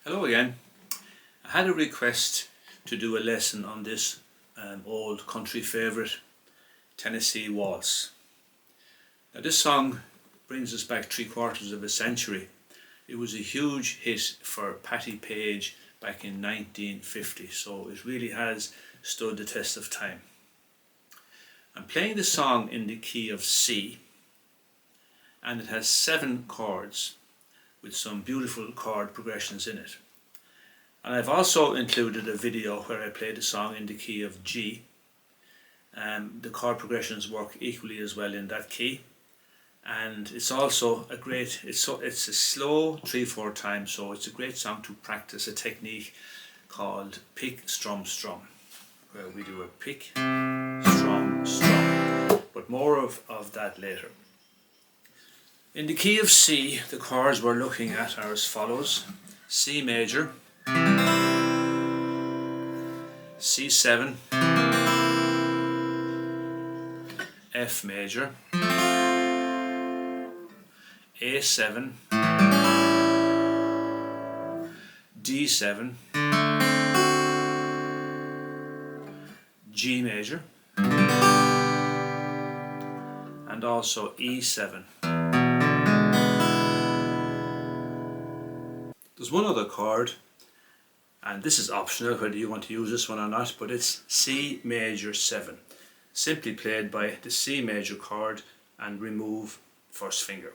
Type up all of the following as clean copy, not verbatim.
Hello again. I had a request to do a lesson on this old country favourite, Tennessee Waltz. Now this song brings us back 3/4 of a century. It was a huge hit for Patti Page back in 1950, so it really has stood the test of time. I'm playing the song in the key of C, and it has 7 chords with some beautiful chord progressions in it. And I've also included a video where I play the song in the key of G. The chord progressions work equally as well in that key, and it's also a great, it's a slow 3/4 time, so it's a great song to practice a technique called pick-strum, where we do a pick, strum, strum, but more of that later. In the key of C, the chords we're looking at are as follows: C major, C7, F major, A7, D7, G major, and also E7. There's one other chord, and this is optional whether you want to use this one or not, but it's C major 7, simply played by the C major chord and remove first finger.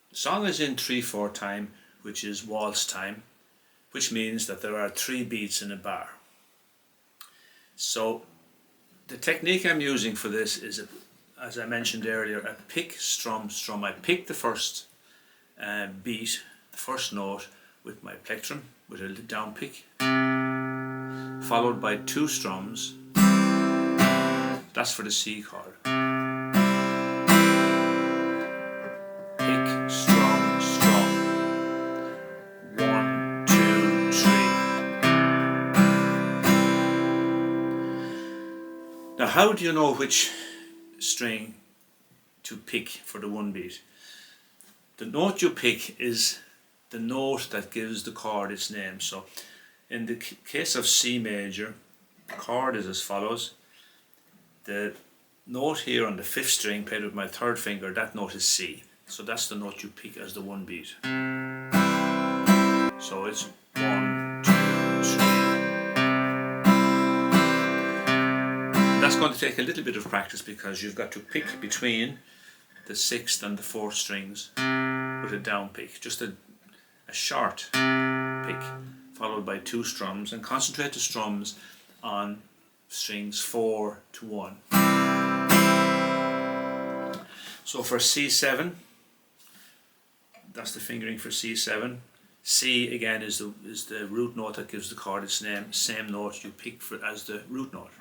The song is in 3/4 time, which is waltz time, which means that there are 3 beats in a bar. So the technique I'm using for this is, as I mentioned earlier, a pick, strum, strum. I pick the first beat, the first note, with my plectrum, with a down pick, followed by 2 strums. That's for the C chord. Pick, strum, strum. 1, 2, 3. Now, how do you know which string to pick for the one beat? The note you pick is the note that gives the chord its name. So in the case of C major, the chord is as follows. The note here on the 5th string, played with my 3rd finger, that note is C. So that's the note you pick as the one beat. So it's 1, 2, 3. That's going to take a little bit of practice because you've got to pick between the 6th and the 4th strings with a down pick, just a short pick followed by 2 strums, and concentrate the strums on strings 4 to 1. So for C7, that's the fingering for C7. C again is the root note that gives the chord its name, same note you pick for as the root note.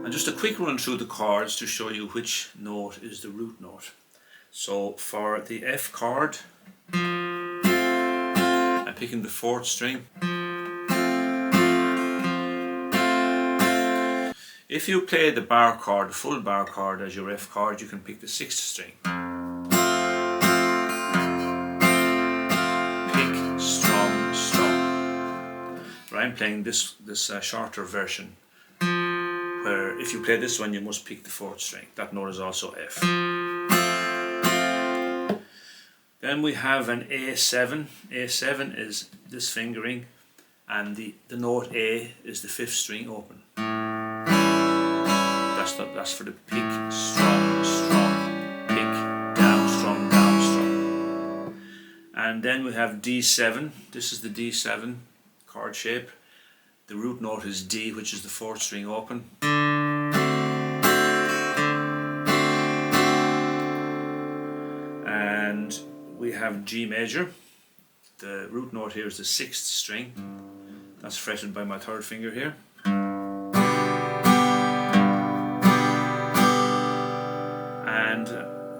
And just a quick run through the chords to show you which note is the root note. So for the F chord, I'm picking the 4th string. If you play the bar chord, the full bar chord as your F chord, you can pick the 6th string. Pick, strum, strum. But I'm playing this shorter version, where if you play this one you must pick the 4th string. That note is also F. Then we have an A7. A7 is this fingering, and the note A is the 5th string open. That's for the pick, strum, strum, pick, down, strum, down, strum. And then we have D7. This is the D7 chord shape. The root note is D, which is the 4th string open. And we have G major. The root note here is the 6th string. That's fretted by my 3rd finger here. And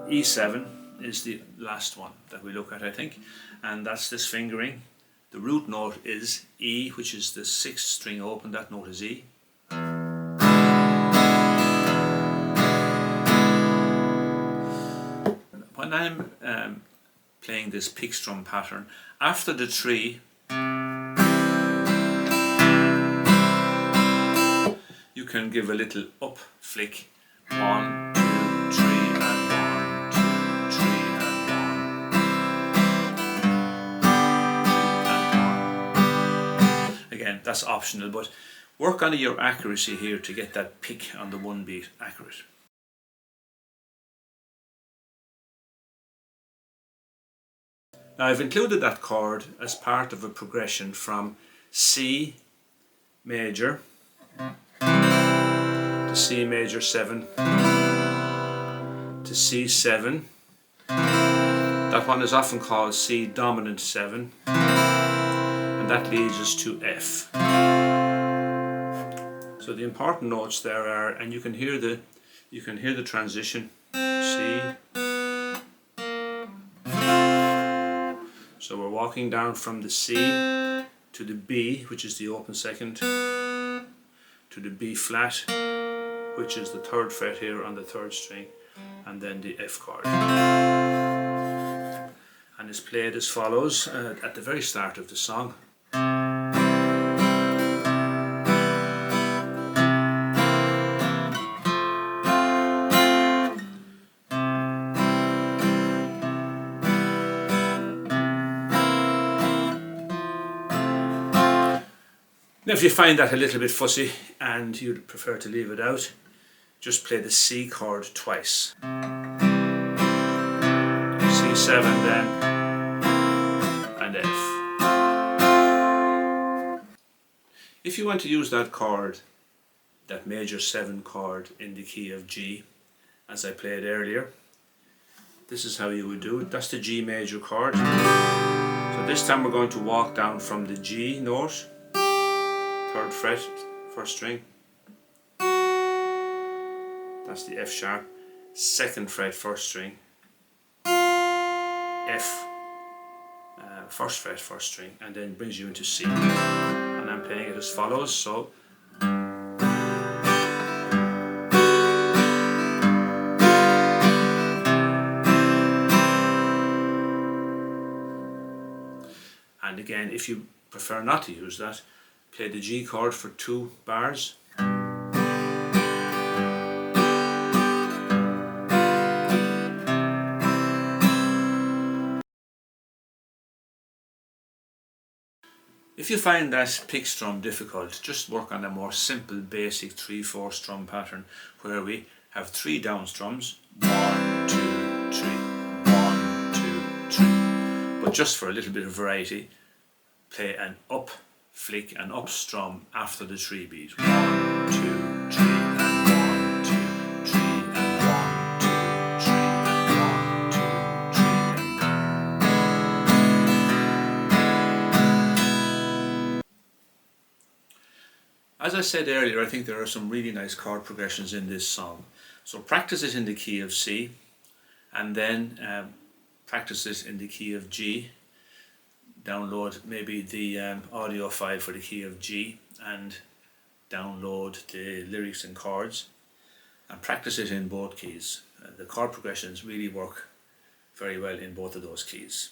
E7 is the last one that we look at, I think, and that's this fingering. The root note is E, which is the 6th string open, that note is E. when I'm playing this pick-strum pattern, after the 3, you can give a little up flick. 1, 2, 3, and 1, 2, 3, and 1. Again, that's optional, but work on your accuracy here to get that pick on the 1 beat accurate. Now I've included that chord as part of a progression from C major to C major 7 to C7. That one is often called C dominant 7, and that leads us to F. So the important notes there are, and you can hear the transition. C. So we're walking down from the C to the B, which is the open second, to the B flat, which is the 3rd fret here on the 3rd string, and then the F chord. And it's played as follows at the very start of the song. Now if you find that a little bit fussy and you'd prefer to leave it out, just play the C chord twice. C7 then, and F. If you want to use that chord, that major 7 chord in the key of G, as I played earlier, this is how you would do it. That's the G major chord. So this time we're going to walk down from the G note, 3rd fret, 1st string. That's the F sharp, 2nd fret, 1st string. F, 1st fret, 1st string, and then brings you into C. And I'm playing it as follows. So and again, if you prefer not to use that, play the G chord for 2 bars. If you find that pick strum difficult, just work on a more simple basic 3/4 strum pattern where we have 3 down strums, 1, 2, 3, 1, 2, 3. But just for a little bit of variety, play an up flick, an up strum after the 3 beat. 1, 2, 3, and 1, 2, 3, and 1, 2, 3, and 1, 2, 3, and 1. As I said earlier, I think there are some really nice chord progressions in this song. So practice it in the key of C, and then practice it in the key of G. Download maybe the audio file for the key of G and download the lyrics and chords and practice it in both keys. The chord progressions really work very well in both of those keys.